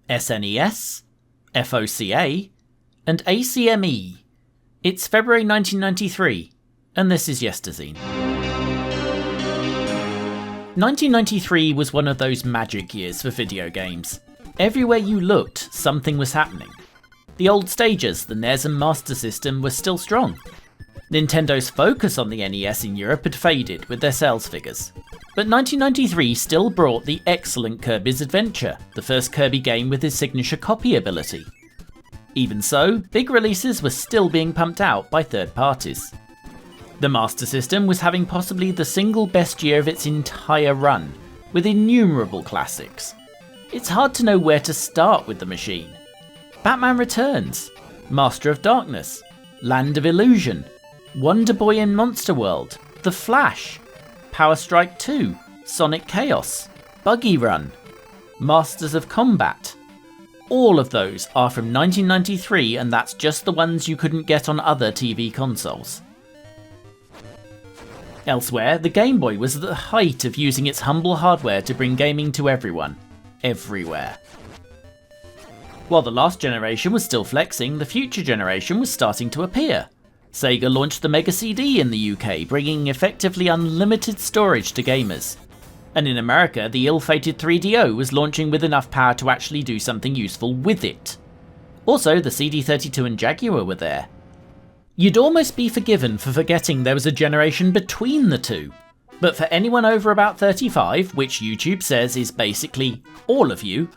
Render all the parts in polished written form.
SNES, FOCA, and ACME. It's February 1993, and this is Yesterzine. 1993 was one of those magic years for video games. Everywhere you looked, something was happening. The old stages, the NES and Master System, were still strong. Nintendo's focus on the NES in Europe had faded with their sales figures. But 1993 still brought the excellent Kirby's Adventure, the first Kirby game with his signature copy ability. Even so, big releases were still being pumped out by third parties. The Master System was having possibly the single best year of its entire run, with innumerable classics. It's hard to know where to start with the machine. Batman Returns, Master of Darkness, Land of Illusion, Wonder Boy in Monster World, The Flash, Power Strike 2, Sonic Chaos, Buggy Run, Masters of Combat. All of those are from 1993, and that's just the ones you couldn't get on other TV consoles. Elsewhere, the Game Boy was at the height of using its humble hardware to bring gaming to everyone, everywhere. While the last generation was still flexing, the future generation was starting to appear. Sega launched the Mega CD in the UK, bringing effectively unlimited storage to gamers. And in America, the ill-fated 3DO was launching with enough power to actually do something useful with it. Also, the CD32 and Jaguar were there. You'd almost be forgiven for forgetting there was a generation between the two. But for anyone over about 35, which YouTube says is basically all of you,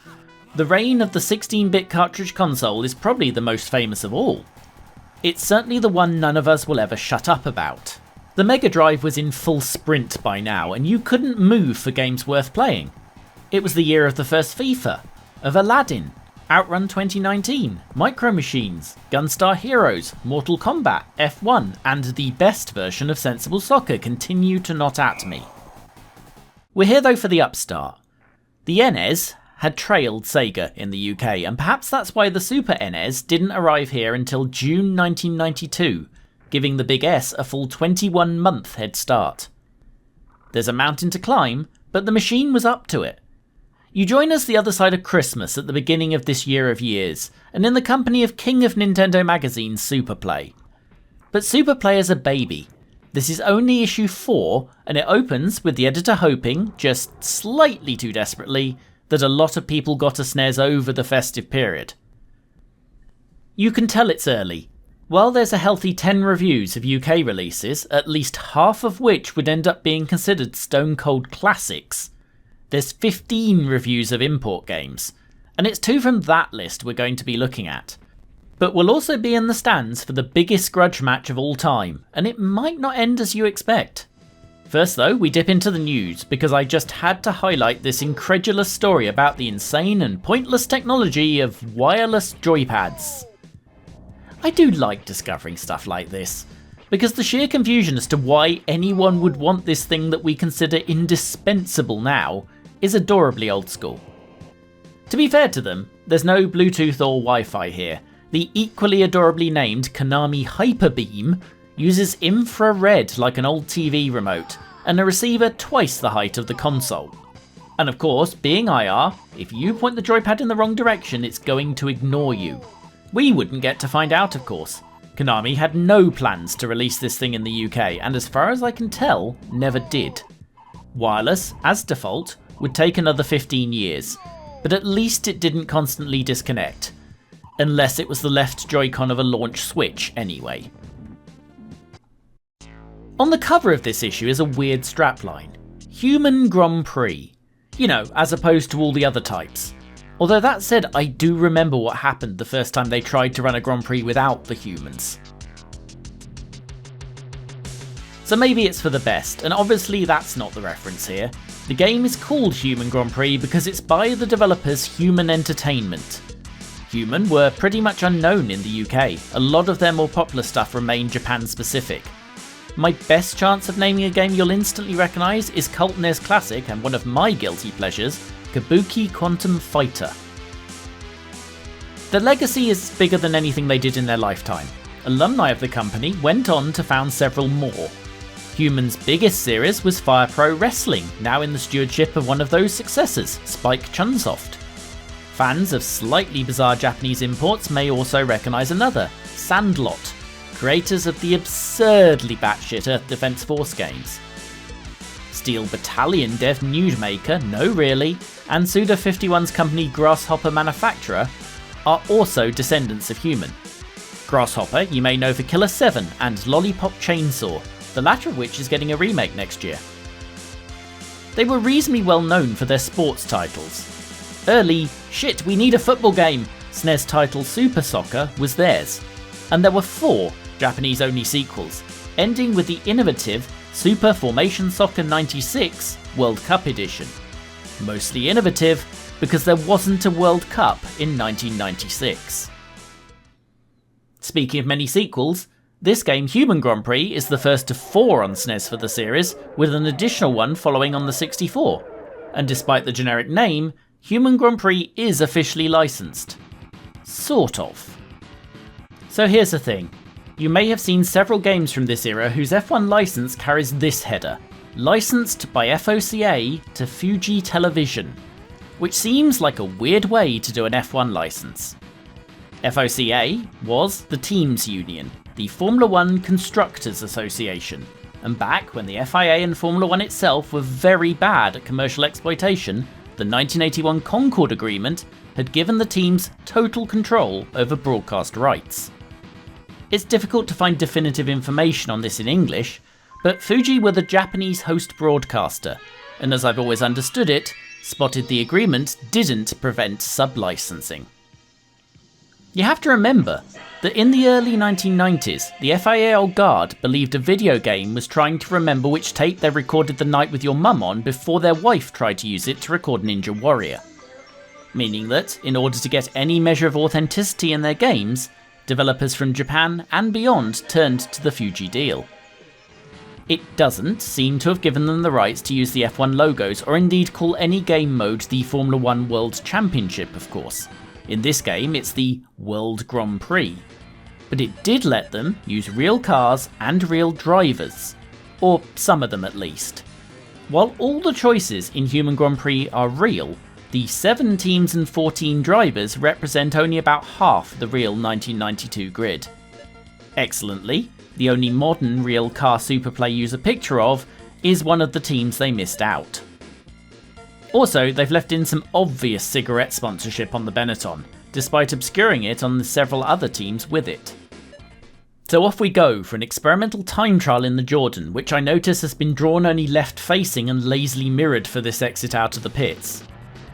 the reign of the 16-bit cartridge console is probably the most famous of all. It's certainly the one none of us will ever shut up about. The Mega Drive was in full sprint by now, and you couldn't move for games worth playing. It was the year of the first FIFA, of Aladdin, Outrun 2019, Micro Machines, Gunstar Heroes, Mortal Kombat, F1, and the best version of Sensible Soccer continue to knot at me. We're here though for the upstart. The NES had trailed Sega in the UK, and perhaps that's why the Super NES didn't arrive here until June 1992, giving the Big S a full 21-month head start. There's a mountain to climb, but the machine was up to it. You join us the other side of Christmas at the beginning of this year of years, and in the company of King of Nintendo Magazine's Superplay. But Superplay is a baby. This is only issue 4, and it opens with the editor hoping, just slightly too desperately, that a lot of people got a SNES over the festive period. You can tell it's early. While there's a healthy 10 reviews of UK releases, at least half of which would end up being considered stone-cold classics, there's 15 reviews of import games, and it's 2 from that list we're going to be looking at. But we'll also be in the stands for the biggest grudge match of all time, and it might not end as you expect. First though, we dip into the news, because I just had to highlight this incredulous story about the insane and pointless technology of wireless joypads. I do like discovering stuff like this, because the sheer confusion as to why anyone would want this thing that we consider indispensable now is adorably old school. To be fair to them, there's no Bluetooth or Wi-Fi here. The equally adorably named Konami Hyperbeam uses infrared like an old TV remote, and a receiver twice the height of the console. And of course, being IR, if you point the joypad in the wrong direction, it's going to ignore you. We wouldn't get to find out, of course. Konami had no plans to release this thing in the UK, and as far as I can tell, never did. Wireless, as default, would take another 15 years, but at least it didn't constantly disconnect. Unless it was the left Joy-Con of a launch Switch, anyway. On the cover of this issue is a weird strapline. Human Grand Prix. You know, as opposed to all the other types. Although that said, I do remember what happened the first time they tried to run a Grand Prix without the humans. So maybe it's for the best, and obviously that's not the reference here. The game is called Human Grand Prix because it's by the developers Human Entertainment. Human were pretty much unknown in the UK, a lot of their more popular stuff remained Japan specific. My best chance of naming a game you'll instantly recognise is Cult NES classic and one of my guilty pleasures, Kabuki Quantum Fighter. Their legacy is bigger than anything they did in their lifetime. Alumni of the company went on to found several more. Human's biggest series was Fire Pro Wrestling, now in the stewardship of one of those successors, Spike Chunsoft. Fans of slightly bizarre Japanese imports may also recognise another, Sandlot, creators of the absurdly batshit Earth Defense Force games. Steel Battalion dev Newsmaker, No Really, and Suda51's company Grasshopper Manufacturer are also descendants of Human. Grasshopper you may know for Killer 7 and Lollipop Chainsaw, the latter of which is getting a remake next year. They were reasonably well known for their sports titles. Early, shit we need a football game, SNES title Super Soccer was theirs, and there were 4 Japanese-only sequels, ending with the innovative Super Formation Soccer 96 World Cup Edition. Mostly innovative because there wasn't a World Cup in 1996. Speaking of many sequels, this game Human Grand Prix is the first of 4 on SNES for the series, with an additional one following on the 64, and despite the generic name, Human Grand Prix is officially licensed. Sort of. So here's the thing. You may have seen several games from this era whose F1 license carries this header, licensed by FOCA to Fuji Television, which seems like a weird way to do an F1 license. FOCA was the Teams Union, the Formula 1 Constructors Association, and back when the FIA and Formula 1 itself were very bad at commercial exploitation, the 1981 Concord Agreement had given the teams total control over broadcast rights. It's difficult to find definitive information on this in English, but Fuji were the Japanese host broadcaster, and as I've always understood it, spotted the agreement didn't prevent sub-licensing. You have to remember that in the early 1990s, the FIA Old Guard believed a video game was trying to remember which tape they recorded the night with your mum on before their wife tried to use it to record Ninja Warrior. Meaning that, in order to get any measure of authenticity in their games, developers from Japan and beyond turned to the Fuji deal. It doesn't seem to have given them the rights to use the F1 logos or indeed call any game mode the Formula 1 World Championship, of course. In this game it's the World Grand Prix. But it did let them use real cars and real drivers. Or some of them at least. While all the choices in Human Grand Prix are real, the 7 teams and 14 drivers represent only about half the real 1992 grid. Excellently, the only modern real car Superplay use a picture of is one of the teams they missed out. Also, they've left in some obvious cigarette sponsorship on the Benetton, despite obscuring it on the several other teams with it. So off we go for an experimental time trial in the Jordan, which I notice has been drawn only left facing and lazily mirrored for this exit out of the pits.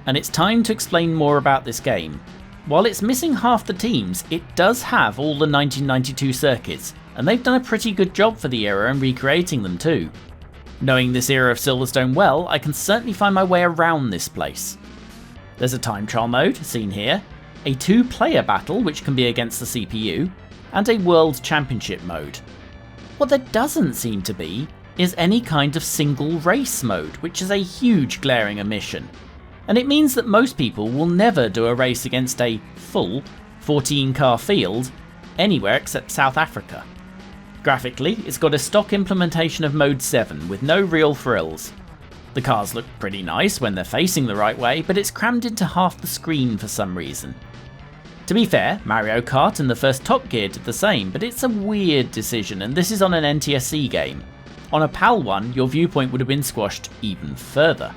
And it's time to explain more about this game. While it's missing half the teams, it does have all the 1992 circuits, and they've done a pretty good job for the era in recreating them too. Knowing this era of Silverstone well, I can certainly find my way around this place. There's a time trial mode, seen here, a 2-player battle which can be against the CPU, and a World Championship mode. What there doesn't seem to be is any kind of single race mode, which is a huge glaring omission. And it means that most people will never do a race against a full 14-car field anywhere except South Africa. Graphically, it's got a stock implementation of Mode 7 with no real frills. The cars look pretty nice when they're facing the right way, but it's crammed into half the screen for some reason. To be fair, Mario Kart and the first Top Gear did the same, but it's a weird decision, and this is on an NTSC game. On a PAL one, your viewpoint would have been squashed even further.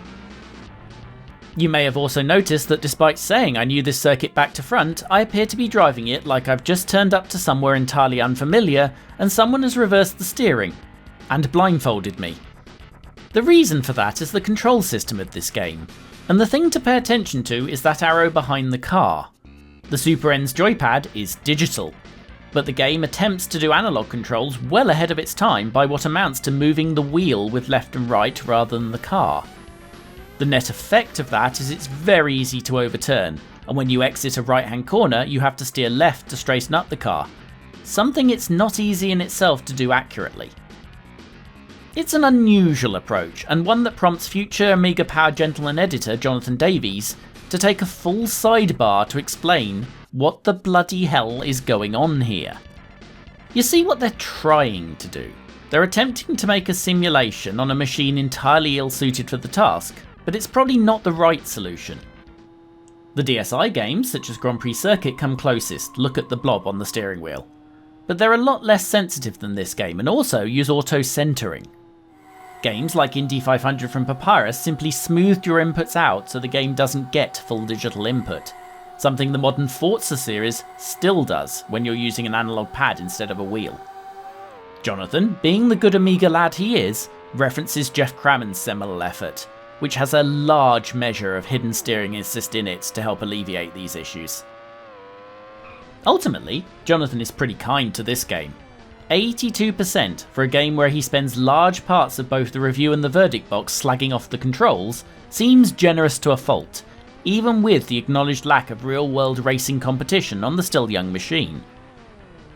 You may have also noticed that despite saying I knew this circuit back to front, I appear to be driving it like I've just turned up to somewhere entirely unfamiliar and someone has reversed the steering and blindfolded me. The reason for that is the control system of this game, and the thing to pay attention to is that arrow behind the car. The Super N's joypad is digital, but the game attempts to do analog controls well ahead of its time by what amounts to moving the wheel with left and right rather than the car. The net effect of that is it's very easy to overturn, and when you exit a right-hand corner you have to steer left to straighten up the car, something it's not easy in itself to do accurately. It's an unusual approach, and one that prompts future Amiga Power Gentleman editor Jonathan Davies to take a full sidebar to explain what the bloody hell is going on here. You see what they're trying to do. They're attempting to make a simulation on a machine entirely ill-suited for the task, but it's probably not the right solution. The DSi games, such as Grand Prix Circuit, come closest, look at the blob on the steering wheel. But they're a lot less sensitive than this game and also use auto-centering. Games like Indy 500 from Papyrus simply smoothed your inputs out so the game doesn't get full digital input, something the modern Forza series still does when you're using an analog pad instead of a wheel. Jonathan, being the good Amiga lad he is, references Jeff Crammon's seminal effort, which has a large measure of hidden steering assist in it to help alleviate these issues. Ultimately, Jonathan is pretty kind to this game. 82% for a game where he spends large parts of both the review and the verdict box slagging off the controls seems generous to a fault, even with the acknowledged lack of real-world racing competition on the still young machine.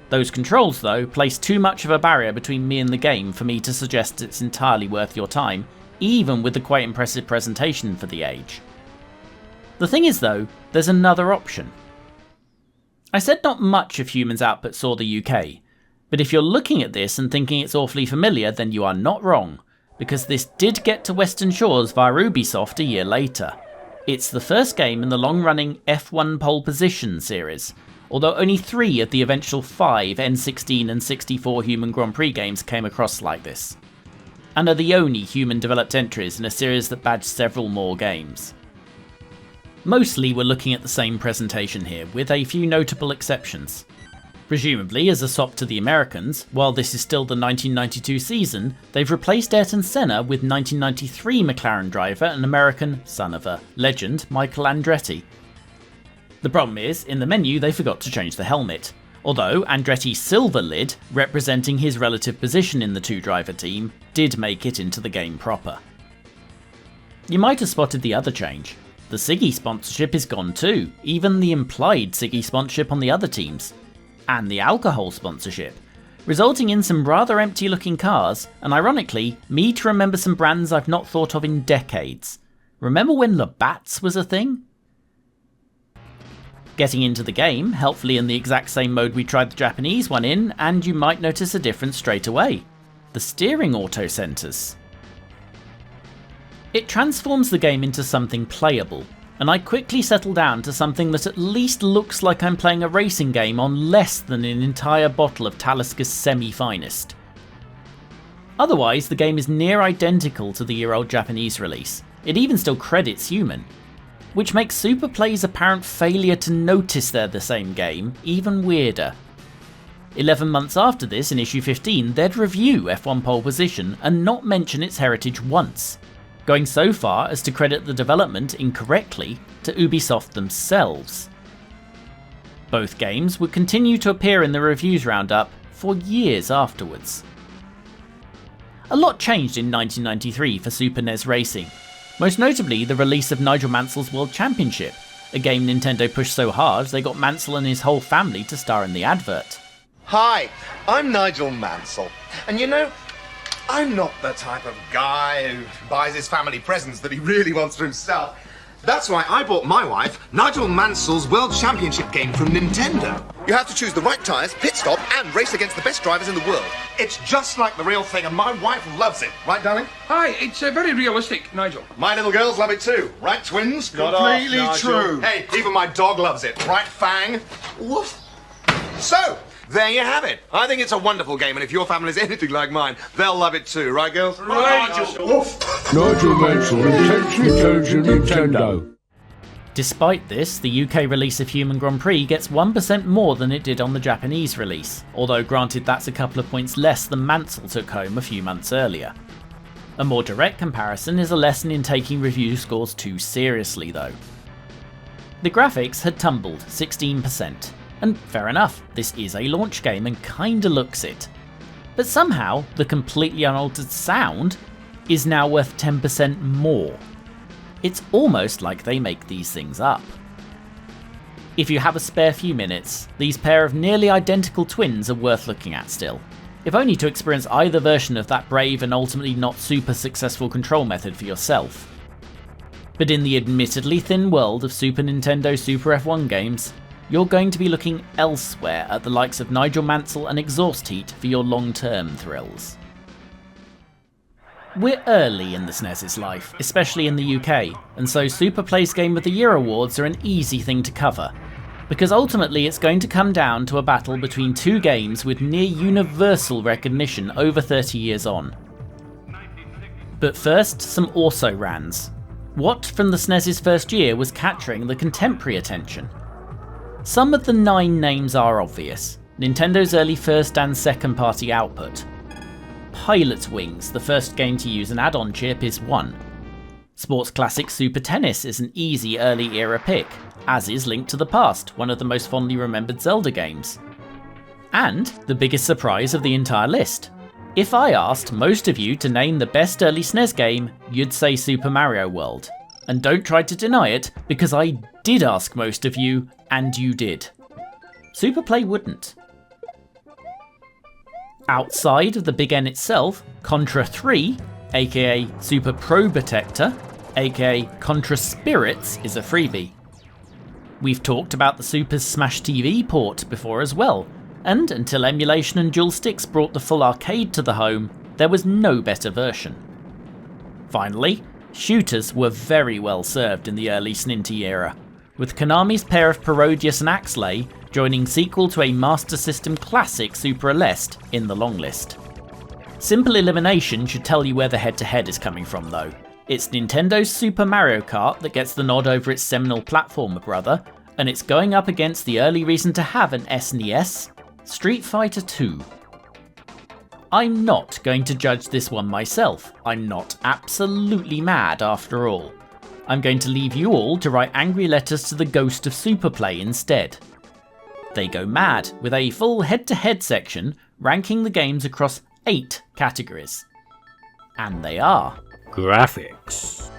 Those controls, though, place too much of a barrier between me and the game for me to suggest it's entirely worth your time, even with the quite impressive presentation for the age. The thing is, though, there's another option. I said not much of Human's output saw the UK, but if you're looking at this and thinking it's awfully familiar, then you are not wrong, because this did get to Western shores via Ubisoft a year later. It's the first game in the long-running F1 pole position series, although only 3 of the eventual 5 N16 and 64 Human Grand Prix games came across like this, and are the only human-developed entries in a series that badged several more games. Mostly we're looking at the same presentation here, with a few notable exceptions. Presumably as a sop to the Americans, while this is still the 1992 season, they've replaced Ayrton Senna with 1993 McLaren driver and American son of a legend, Michael Andretti. The problem is, in the menu they forgot to change the helmet, although Andretti's silver lid, representing his relative position in the two-driver team, did make it into the game proper. You might have spotted the other change. The Siggy sponsorship is gone too, even the implied Siggy sponsorship on the other teams, and the alcohol sponsorship, resulting in some rather empty looking cars, and ironically, me to remember some brands I've not thought of in decades. Remember when Labatt's was a thing? Getting into the game, helpfully in the exact same mode we tried the Japanese one in, and you might notice a difference straight away. The steering auto centers. It transforms the game into something playable, and I quickly settle down to something that at least looks like I'm playing a racing game on less than an entire bottle of Talisker's semi-finest. Otherwise, the game is near identical to the year-old Japanese release. It even still credits Human, which makes Superplay's apparent failure to notice they're the same game even weirder. 11 months after this, in issue 15, they'd review F1 Pole Position and not mention its heritage once, going so far as to credit the development incorrectly to Ubisoft themselves. Both games would continue to appear in the reviews roundup for years afterwards. A lot changed in 1993 for Super NES racing, most notably the release of Nigel Mansell's World Championship, a game Nintendo pushed so hard they got Mansell and his whole family to star in the advert. Hi, I'm Nigel Mansell, and you know, I'm not the type of guy who buys his family presents that he really wants for himself. That's why I bought my wife Nigel Mansell's World Championship game from Nintendo. You have to choose the right tyres, pit stop, and race against the best drivers in the world. It's just like the real thing, and my wife loves it. Right, darling? Hi, it's very realistic, Nigel. My little girls love it too. Right, twins? Completely true. Hey, even my dog loves it. Right, Fang? Woof. So, there you have it. I think it's a wonderful game, and if your family's anything like mine, they'll love it too. Right, girls? Right, Nigel. Woof. Nigel Mansell intentionally turns in Nintendo. Despite this, the UK release of Human Grand Prix gets 1% more than it did on the Japanese release, although granted that's a couple of points less than Mansell took home a few months earlier. A more direct comparison is a lesson in taking review scores too seriously though. The graphics had tumbled 16%, and fair enough, this is a launch game and kinda looks it. But somehow, the completely unaltered sound is now worth 10% more. It's almost like they make these things up. If you have a spare few minutes, these pair of nearly identical twins are worth looking at still, if only to experience either version of that brave and ultimately not super successful control method for yourself. But in the admittedly thin world of Super Nintendo Super F1 games, you're going to be looking elsewhere at the likes of Nigel Mansell and Exhaust Heat for your long-term thrills. We're early in the SNES's life, especially in the UK, and so Super Play's Game of the Year awards are an easy thing to cover, because ultimately it's going to come down to a battle between two games with near universal recognition over 30 years on. But first, some also-rans. What from the SNES's first year was capturing the contemporary attention? Some of the 9 names are obvious. Nintendo's early first and second party output. Pilot's Wings, the first game to use an add-on chip, is one. Sports classic Super Tennis is an easy early era pick, as is Link to the Past, one of the most fondly remembered Zelda games. And the biggest surprise of the entire list. If I asked most of you to name the best early SNES game, you'd say Super Mario World. And don't try to deny it, because I did ask most of you, and you did. Super Play wouldn't. Outside of the Big N itself, Contra 3, aka Super Probotector, aka Contra Spirits, is a freebie. We've talked about the Super Smash TV port before as well, and until emulation and dual sticks brought the full arcade to the home, there was no better version. Finally, shooters were very well served in the early SNinty era, with Konami's pair of Parodius and Axlay joining sequel to a Master System classic Super Aleste in the long list. Simple elimination should tell you where the head-to-head is coming from though. It's Nintendo's Super Mario Kart that gets the nod over its seminal platformer brother, and it's going up against the early reason to have an SNES, Street Fighter II. I'm not going to judge this one myself. I'm not absolutely mad after all. I'm going to leave you all to write angry letters to the ghost of Super Play instead. They go mad with a full head-to-head section ranking the games across 8 categories. And they are: Graphics.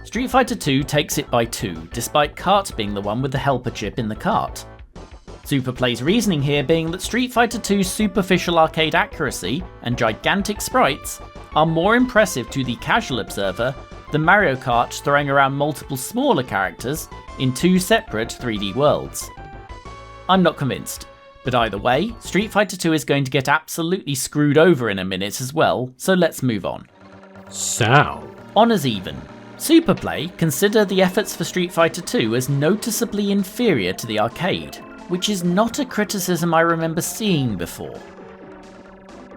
Street Fighter II takes it by 2, despite Kart being the one with the helper chip in the cart. Super Play's reasoning here being that Street Fighter II's superficial arcade accuracy and gigantic sprites are more impressive to the casual observer than Mario Kart throwing around multiple smaller characters in 2 separate 3D worlds. I'm not convinced, but either way, Street Fighter II is going to get absolutely screwed over in a minute as well, so let's move on. Sound. Honours even. Super Play consider the efforts for Street Fighter II as noticeably inferior to the arcade, which is not a criticism I remember seeing before.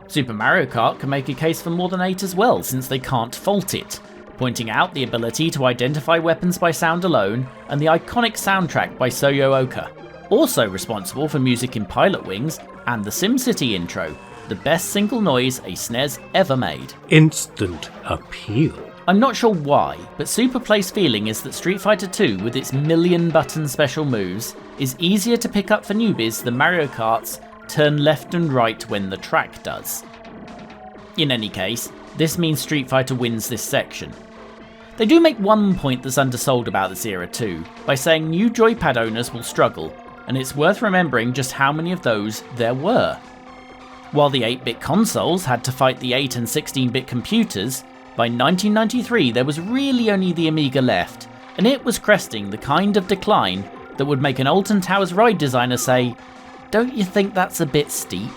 Super Mario Kart can make a case for more than 8 as well, since they can't fault it, pointing out the ability to identify weapons by sound alone and the iconic soundtrack by Soyo Oka. Also responsible for music in Pilot Wings and the SimCity intro, the best single noise a SNES ever made. Instant appeal. I'm not sure why, but Super Play's feeling is that Street Fighter II, with its million-button special moves, is easier to pick up for newbies than Mario Kart's turn left and right when the track does. In any case, this means Street Fighter wins this section. They do make one point that's undersold about this era too, by saying new joypad owners will struggle, and it's worth remembering just how many of those there were. While the 8-bit consoles had to fight the 8 and 16-bit computers, by 1993 there was really only the Amiga left, and it was cresting the kind of decline that would make an Alton Towers ride designer say, "Don't you think that's a bit steep?"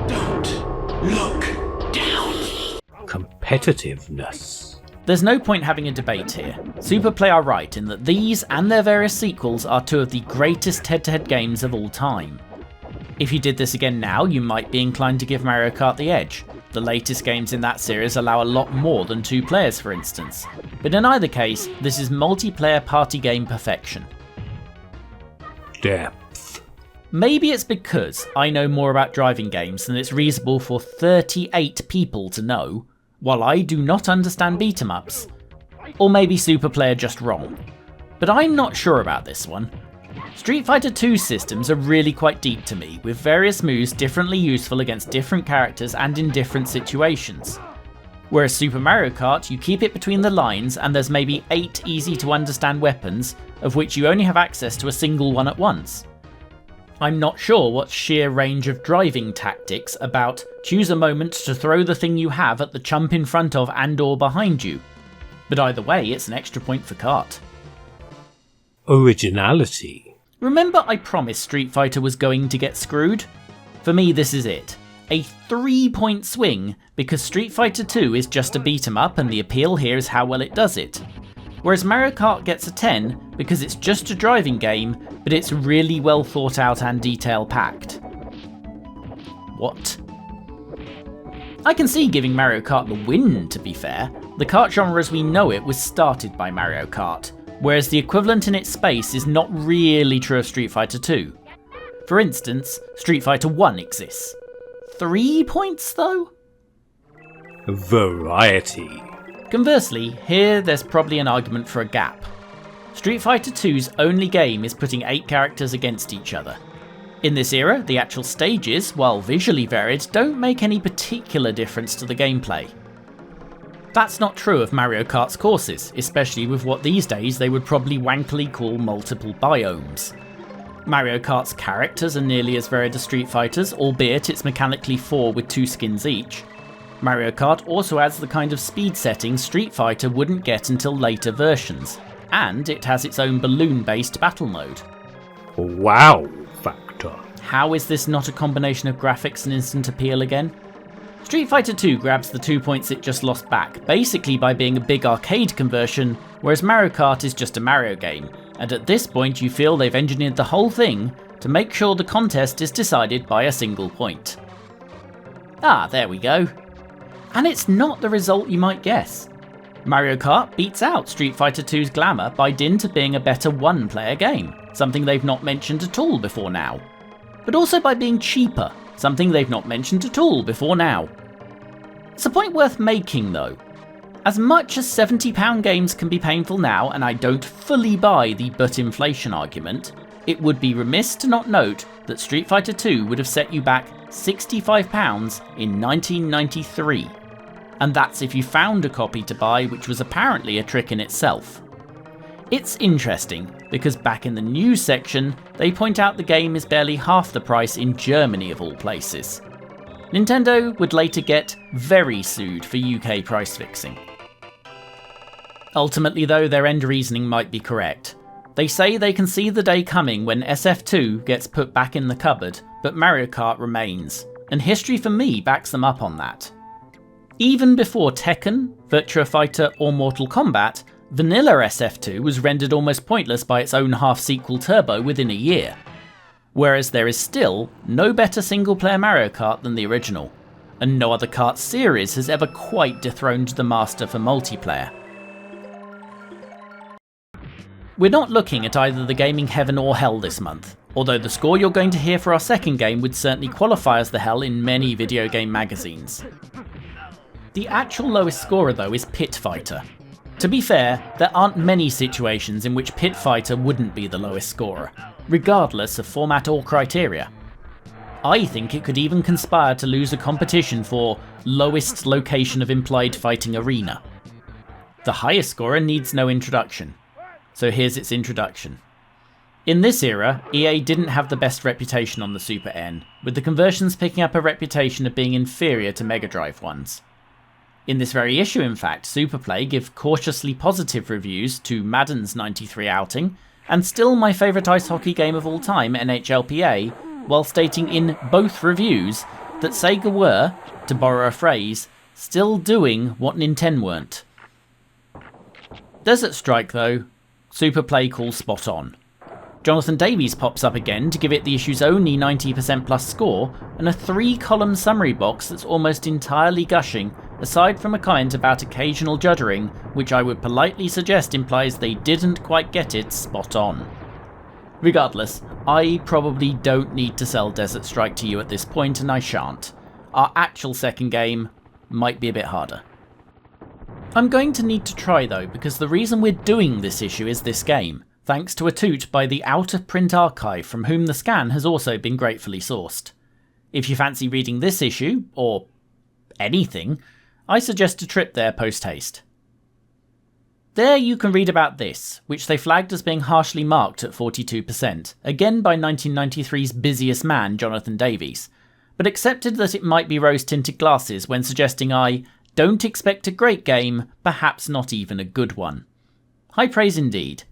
Don't look down. Competitiveness. There's no point having a debate here. Super Play are right in that these and their various sequels are 2 of the greatest head-to-head games of all time. If you did this again now, you might be inclined to give Mario Kart the edge. The latest games in that series allow a lot more than 2 players, for instance. But in either case, this is multiplayer party game perfection. Depth. Maybe it's because I know more about driving games than it's reasonable for 38 people to know, while I do not understand beat-em-ups. Or maybe Super Play are just wrong. But I'm not sure about this one. Street Fighter 2's systems are really quite deep to me, with various moves differently useful against different characters and in different situations. Whereas Super Mario Kart, you keep it between the lines and there's maybe 8 easy to understand weapons, of which you only have access to a single one at once. I'm not sure what sheer range of driving tactics about choose a moment to throw the thing you have at the chump in front of and or behind you, but either way it's an extra point for Kart. Originality. Remember I promised Street Fighter was going to get screwed? For me this is it. A 3-point swing because Street Fighter 2 is just a beat 'em up and the appeal here is how well it does it. Whereas Mario Kart gets a 10 because it's just a driving game, but it's really well thought out and detail packed. What? I can see giving Mario Kart the win, to be fair. The kart genre as we know it was started by Mario Kart, whereas the equivalent in its space is not really true of Street Fighter 2. For instance, Street Fighter 1 exists. 3 points though? Variety. Conversely, here there's probably an argument for a gap. Street Fighter 2's only game is putting 8 characters against each other. In this era, the actual stages, while visually varied, don't make any particular difference to the gameplay. That's not true of Mario Kart's courses, especially with what these days they would probably wankily call multiple biomes. Mario Kart's characters are nearly as varied as Street Fighter's, albeit it's mechanically 4 with 2 skins each. Mario Kart also adds the kind of speed settings Street Fighter wouldn't get until later versions, and it has its own balloon-based battle mode. Wow factor. How is this not a combination of graphics and instant appeal again? Street Fighter 2 grabs the 2 points it just lost back, basically by being a big arcade conversion, whereas Mario Kart is just a Mario game, and at this point you feel they've engineered the whole thing to make sure the contest is decided by a single point. Ah, there we go. And it's not the result you might guess. Mario Kart beats out Street Fighter 2's glamour by dint of being a better one-player game, something they've not mentioned at all before now. But also by being cheaper, something they've not mentioned at all before now. It's a point worth making though. As much as £70 games can be painful now, and I don't fully buy the but inflation argument, it would be remiss to not note that Street Fighter 2 would have set you back £65 in 1993. And that's if you found a copy to buy, which was apparently a trick in itself. It's interesting, because back in the news section, they point out the game is barely half the price in Germany of all places. Nintendo would later get very sued for UK price fixing. Ultimately though, their end reasoning might be correct. They say they can see the day coming when SF2 gets put back in the cupboard, but Mario Kart remains, and history for me backs them up on that. Even before Tekken, Virtua Fighter or Mortal Kombat, vanilla SF2 was rendered almost pointless by its own half-sequel Turbo within a year. Whereas there is still no better single-player Mario Kart than the original, and no other kart series has ever quite dethroned the master for multiplayer. We're not looking at either the gaming heaven or hell this month, although the score you're going to hear for our second game would certainly qualify as the hell in many video game magazines. The actual lowest scorer though is Pit Fighter. To be fair, there aren't many situations in which Pit Fighter wouldn't be the lowest scorer, regardless of format or criteria. I think it could even conspire to lose a competition for lowest location of implied fighting arena. The highest scorer needs no introduction, so here's its introduction. In this era, EA didn't have the best reputation on the Super N, with the conversions picking up a reputation of being inferior to Mega Drive ones. In this very issue, in fact, Superplay give cautiously positive reviews to Madden's 93 outing, and still my favourite ice hockey game of all time, NHLPA, while stating in both reviews that Sega were, to borrow a phrase, still doing what Nintendo weren't. Desert Strike though, Superplay calls spot on. Jonathan Davies pops up again to give it the issue's only 90% plus score, and a 3-column summary box that's almost entirely gushing, aside from a comment about occasional juddering, which I would politely suggest implies they didn't quite get it spot on. Regardless, I probably don't need to sell Desert Strike to you at this point, and I shan't. Our actual second game might be a bit harder. I'm going to need to try though, because the reason we're doing this issue is this game, thanks to a toot by the out-of-print archive from whom the scan has also been gratefully sourced. If you fancy reading this issue, or anything, I suggest a trip there post-haste. There you can read about this, which they flagged as being harshly marked at 42%, again by 1993's busiest man, Jonathan Davies, but accepted that it might be rose-tinted glasses when suggesting I don't expect a great game, perhaps not even a good one. High praise indeed.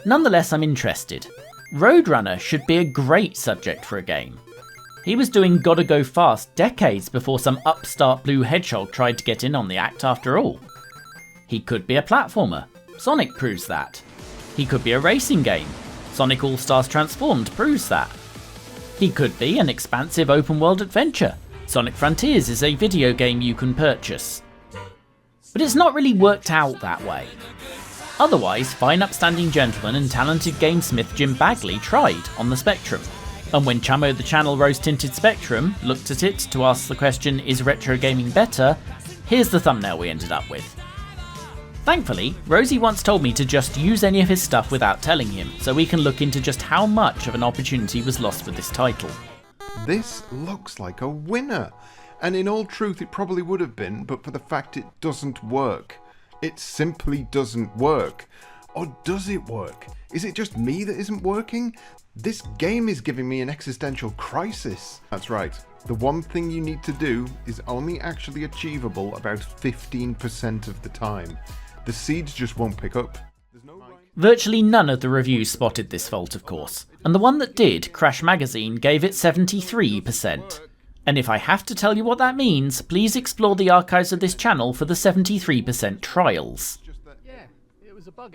Nonetheless, I'm interested. Roadrunner should be a great subject for a game. He was doing Gotta Go Fast decades before some upstart blue hedgehog tried to get in on the act after all. He could be a platformer. Sonic proves that. He could be a racing game. Sonic All-Stars Transformed proves that. He could be an expansive open-world adventure. Sonic Frontiers is a video game you can purchase. But it's not really worked out that way. Otherwise, fine upstanding gentleman and talented gamesmith Jim Bagley tried on the Spectrum. And when Chamo the Channel Rose Tinted Spectrum looked at it to ask the question, is retro gaming better? Here's the thumbnail we ended up with. Thankfully, Rosie once told me to just use any of his stuff without telling him, so we can look into just how much of an opportunity was lost with this title. This looks like a winner, and in all truth it probably would have been, but for the fact it doesn't work. It simply doesn't work. Or does it work? Is it just me that isn't working? This game is giving me an existential crisis. That's right. The one thing you need to do is only actually achievable about 15% of the time. The seeds just won't pick up. Virtually none of the reviews spotted this fault, of course, and the one that did, Crash Magazine, gave it 73%. And if I have to tell you what that means, please explore the archives of this channel for the 73% trials.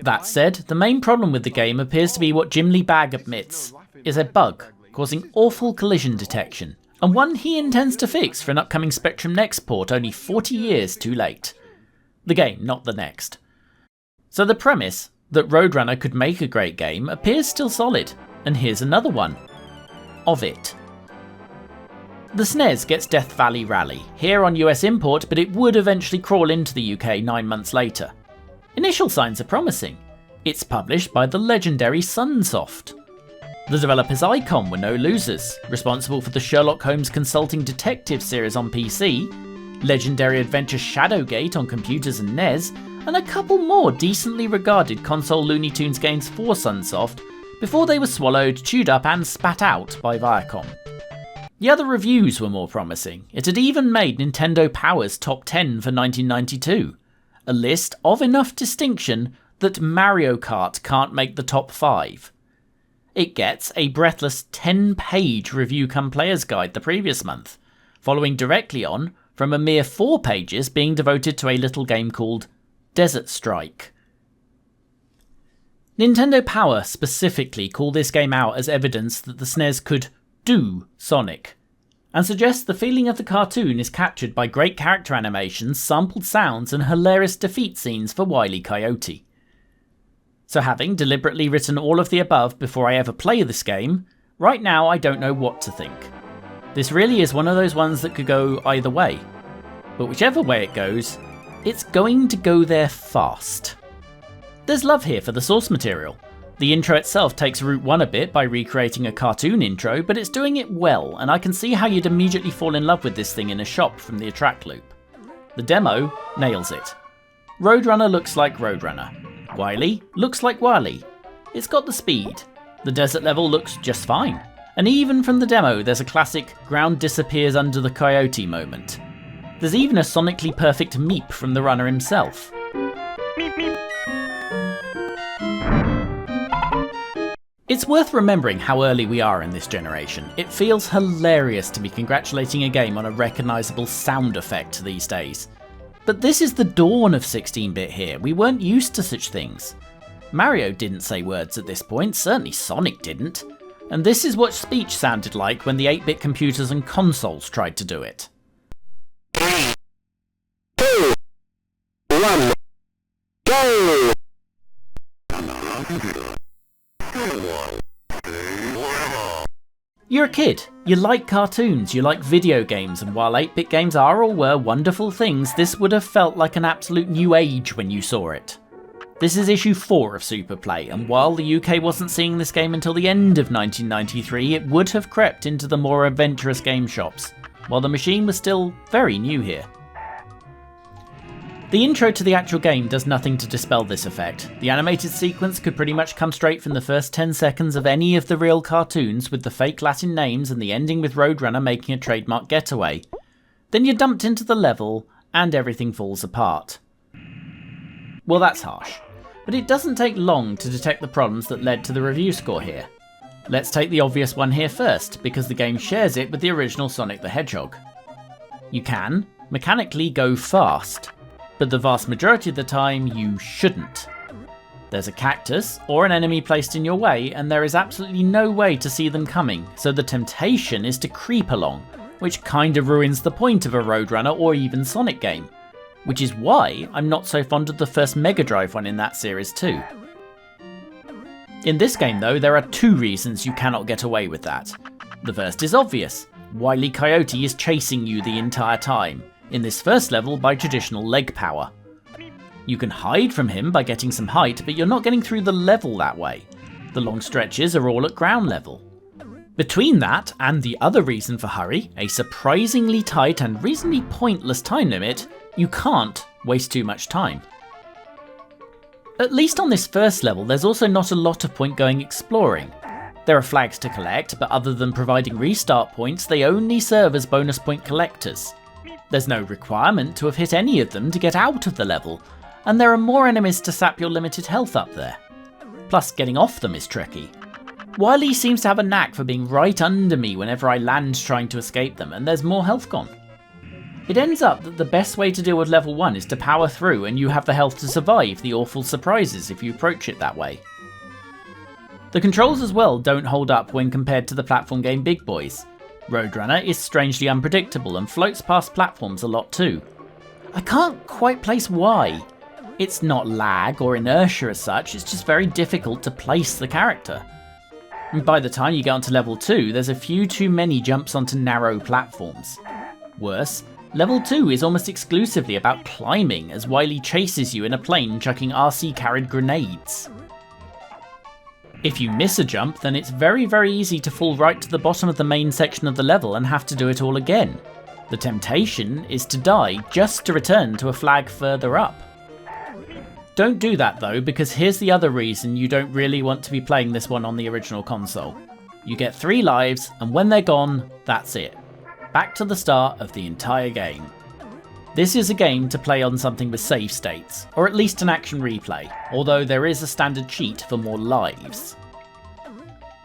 That said, the main problem with the game appears to be what Jim Lee Bagg admits is a bug causing awful collision detection, and one he intends to fix for an upcoming Spectrum Next port only 40 years too late. The game, not the next. So the premise that Roadrunner could make a great game appears still solid, and here's another one of it. The SNES gets Death Valley Rally, here on US import, but it would eventually crawl into the UK 9 months later. Initial signs are promising. It's published by the legendary Sunsoft. The developers Icon were no losers, responsible for the Sherlock Holmes Consulting Detective series on PC, legendary adventure Shadowgate on computers and NES, and a couple more decently regarded console Looney Tunes games for Sunsoft, before they were swallowed, chewed up and spat out by Viacom. The other reviews were more promising. It had even made Nintendo Power's top 10 for 1992, a list of enough distinction that Mario Kart can't make the top 5. It gets a breathless 10-page review come player's guide the previous month, following directly on from a mere 4 pages being devoted to a little game called Desert Strike. Nintendo Power specifically call this game out as evidence that the SNES could do Sonic, and suggest the feeling of the cartoon is captured by great character animations, sampled sounds and hilarious defeat scenes for Wile E. Coyote. So having deliberately written all of the above before I ever play this game, right now I don't know what to think. This really is one of those ones that could go either way, but whichever way it goes, it's going to go there fast. There's love here for the source material. The intro itself takes Route 1 a bit by recreating a cartoon intro, but it's doing it well, and I can see how you'd immediately fall in love with this thing in a shop from the attract loop. The demo nails it. Roadrunner looks like Roadrunner. Wile looks like Wile. It's got the speed. The desert level looks just fine. And even from the demo, there's a classic ground disappears under the coyote moment. There's even a sonically perfect meep from the runner himself. It's worth remembering how early we are in this generation. It feels hilarious to be congratulating a game on a recognisable sound effect these days. But this is the dawn of 16-bit here. We weren't used to such things. Mario didn't say words at this point, certainly Sonic didn't. And this is what speech sounded like when the 8-bit computers and consoles tried to do it. 3, 2, 1, go! You're a kid, you like cartoons, you like video games, and while 8-bit games are or were wonderful things, this would have felt like an absolute new age when you saw it. This is issue 4 of Super Play, and while the UK wasn't seeing this game until the end of 1993, it would have crept into the more adventurous game shops, while the machine was still very new here. The intro to the actual game does nothing to dispel this effect. The animated sequence could pretty much come straight from the first 10 seconds of any of the real cartoons, with the fake Latin names and the ending with Roadrunner making a trademark getaway. Then you're dumped into the level, and everything falls apart. Well, that's harsh, but it doesn't take long to detect the problems that led to the review score here. Let's take the obvious one here first, because the game shares it with the original Sonic the Hedgehog. You can, mechanically, go fast, but the vast majority of the time you shouldn't. There's a cactus or an enemy placed in your way, and there is absolutely no way to see them coming, so the temptation is to creep along, which kind of ruins the point of a Roadrunner or even Sonic game. Which is why I'm not so fond of the first Mega Drive one in that series too. In this game though, there are two reasons you cannot get away with that. The first is obvious. Wile E. Coyote is chasing you the entire time, in this first level by traditional leg power. You can hide from him by getting some height, but you're not getting through the level that way. The long stretches are all at ground level. Between that and the other reason for hurry, a surprisingly tight and reasonably pointless time limit, you can't waste too much time. At least on this first level, there's also not a lot of point going exploring. There are flags to collect, but other than providing restart points, they only serve as bonus point collectors. There's no requirement to have hit any of them to get out of the level, and there are more enemies to sap your limited health up there. Plus, getting off them is tricky. Wile seems to have a knack for being right under me whenever I land trying to escape them, and there's more health gone. It ends up that the best way to deal with level 1 is to power through, and you have the health to survive the awful surprises if you approach it that way. The controls as well don't hold up when compared to the platform game Big Boys. Roadrunner is strangely unpredictable and floats past platforms a lot too. I can't quite place why. It's not lag or inertia as such, it's just very difficult to place the character. And by the time you get onto level 2, there's a few too many jumps onto narrow platforms. Worse, level 2 is almost exclusively about climbing as Wile chases you in a plane chucking RC carried grenades. If you miss a jump, then it's very easy to fall right to the bottom of the main section of the level and have to do it all again. The temptation is to die just to return to a flag further up. Don't do that though, because here's the other reason you don't really want to be playing this one on the original console. You get 3 lives, and when they're gone, that's it. Back to the start of the entire game. This is a game to play on something with save states, or at least an action replay, although there is a standard cheat for more lives.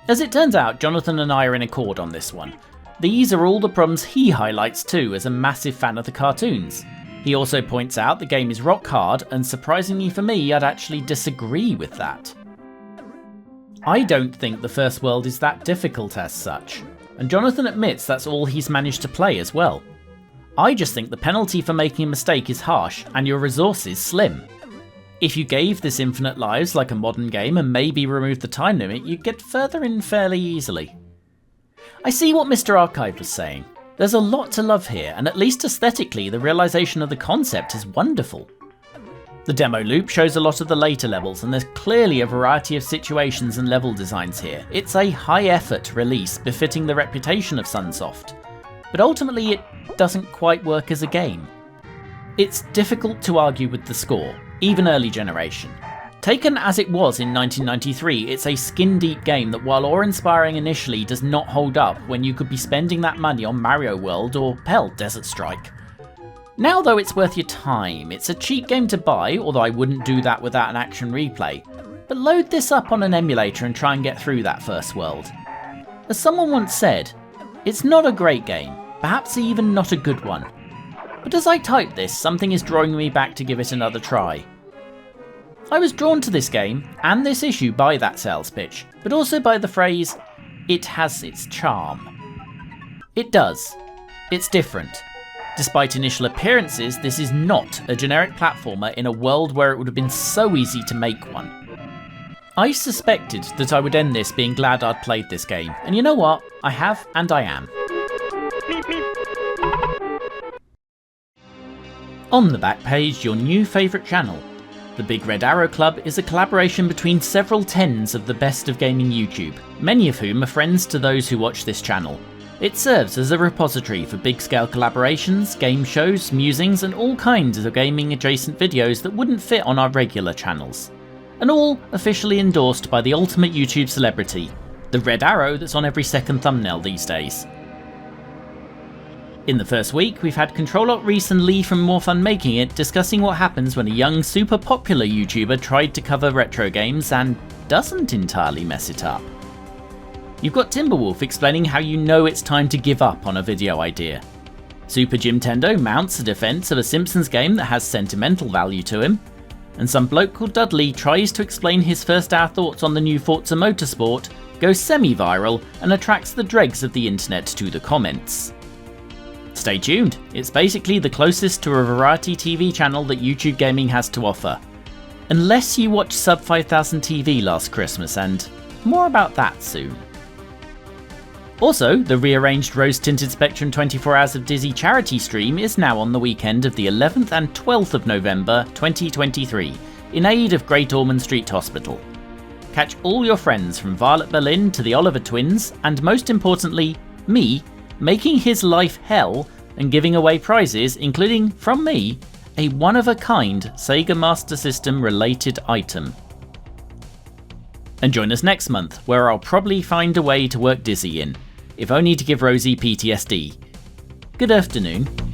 As it turns out, Jonathan and I are in accord on this one. These are all the problems he highlights too as a massive fan of the cartoons. He also points out the game is rock hard, and surprisingly for me, I'd actually disagree with that. I don't think the first world is that difficult as such, and Jonathan admits that's all he's managed to play as well. I just think the penalty for making a mistake is harsh and your resources slim. If you gave this infinite lives like a modern game and maybe removed the time limit, you'd get further in fairly easily. I see what Mr. Archive was saying. There's a lot to love here, and at least aesthetically the realisation of the concept is wonderful. The demo loop shows a lot of the later levels, and there's clearly a variety of situations and level designs here. It's a high effort release befitting the reputation of Sunsoft, but ultimately it doesn't quite work as a game. It's difficult to argue with the score, even early generation. Taken as it was in 1993, it's a skin-deep game that, while awe-inspiring initially, does not hold up when you could be spending that money on Mario World or, hell, Desert Strike. Now though, it's worth your time. It's a cheap game to buy, although I wouldn't do that without an action replay, but load this up on an emulator and try and get through that first world. As someone once said, it's not a great game, perhaps even not a good one, but as I type this, something is drawing me back to give it another try. I was drawn to this game and this issue by that sales pitch, but also by the phrase, "it has its charm." It does. It's different. Despite initial appearances, this is not a generic platformer in a world where it would have been so easy to make one. I suspected that I would end this being glad I'd played this game, and you know what? I have, and I am. On the back page, your new favourite channel. The Big Red Arrow Club is a collaboration between several tens of the best of gaming YouTube, many of whom are friends to those who watch this channel. It serves as a repository for big-scale collaborations, game shows, musings, and all kinds of gaming-adjacent videos that wouldn't fit on our regular channels. And all officially endorsed by the ultimate YouTube celebrity, the red arrow that's on every second thumbnail these days. In the first week, we've had Control Reese and Lee from More Fun Making It discussing what happens when a young, super popular YouTuber tried to cover retro games and doesn't entirely mess it up. You've got Timberwolf explaining how you know it's time to give up on a video idea. Super Jimtendo mounts a defense of a Simpsons game that has sentimental value to him. And some bloke called Dudley tries to explain his first hour thoughts on the new Forza Motorsport, goes semi-viral and attracts the dregs of the internet to the comments. Stay tuned, it's basically the closest to a variety TV channel that YouTube Gaming has to offer. Unless you watched Sub 5000 TV last Christmas, and more about that soon. Also, the rearranged rose-tinted Spectrum 24 Hours of Dizzy charity stream is now on the weekend of the 11th and 12th of November 2023, in aid of Great Ormond Street Hospital. Catch all your friends from Violet Berlin to the Oliver Twins, and most importantly, me, making his life hell and giving away prizes, including, from me, a one-of-a-kind Sega Master System related item. And join us next month, where I'll probably find a way to work Dizzy in, if only to give Rosie PTSD. Good afternoon.